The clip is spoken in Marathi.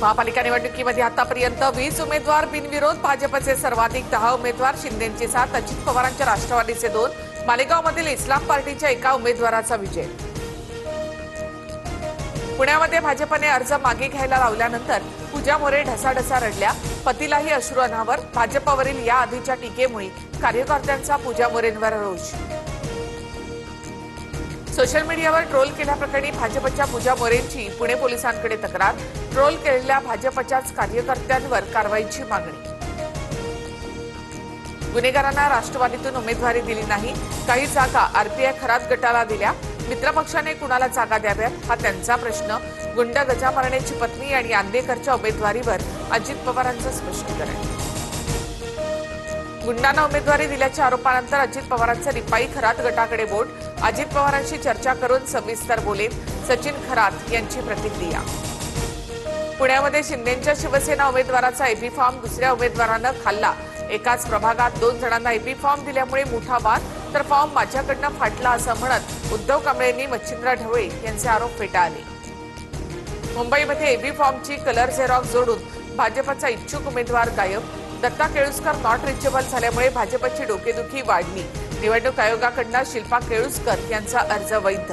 महापालिका निवडणुकीमध्ये आतापर्यंत 20 उमेदवार बिनविरोध, भाजपचे सर्वाधिक 10 उमेदवार, शिंदेंची 7, अजित पवारांच्या राष्ट्रवादीचे 2, मालेगावमधील इस्लाम पार्टीच्या एका उमेदवाराचा विजय। पुण्यामध्ये भाजपने अर्ज मागे घ्यायला लावल्यानंतर पूजा मोरे ढसाढसा रडल्या, पतीलाही अश्रू अनावर, भाजपवरील या आधीच्या टीकेमुळे कार्यकर्त्यांचा पूजा मोरेंवर रोष। सोशल मीडियावर ट्रोल केल्याप्रकरणी भाजपच्या पूजा मोरेंची पुणे पोलिसांकडे तक्रार, ट्रोल केलेल्या भाजपच्याच कार्यकर्त्यांवर कारवाईची मागणी। गुन्हेगारांना राष्ट्रवादीतून उमेदवारी दिली नाही, काही जागा आरपीआय खरात गटाला दिल्या, मित्रपक्षाने कुणाला जागा द्याव्यात हा त्यांचा प्रश्न, गुंड गजामारण्याची पत्नी आणि आंदेकरच्या उमेदवारीवर अजित पवारांचं स्पष्टीकरण। गुंडांना उमेदवारी दिल्याच्या आरोपानंतर अजित पवारांचं रिपाई खरात गटाकडे बोट, अजित पवारांशी चर्चा करून सविस्तर बोलेन, सचिन खरात यांची प्रतिक्रिया। पुण्यामध्ये शिंदेंच्या शिवसेना उमेदवाराचा एपी फॉर्म दुसऱ्या उमेदवारानं खाल्ला, एकाच प्रभागात 2 जणांना एपी फॉर्म दिल्यामुळे मोठा वाद, तर फॉर्म माझ्याकडनं फाटला असं म्हणत उद्धव कांबळेंनी मच्छिंद्र ढवळे यांचे आरोप फेटाळले। मुंबईमध्ये एपी फॉर्मची कलर झेरॉक्स जोडून भाजपचा इच्छुक उमेदवार गायब, दत्ता केळुसकर नॉट रिचेबल झाल्यामुळे भाजपची डोकेदुखी वाढली, निवडणूक आयोगाकडून शिल्पा केळुसकर यांचा अर्ज वैध।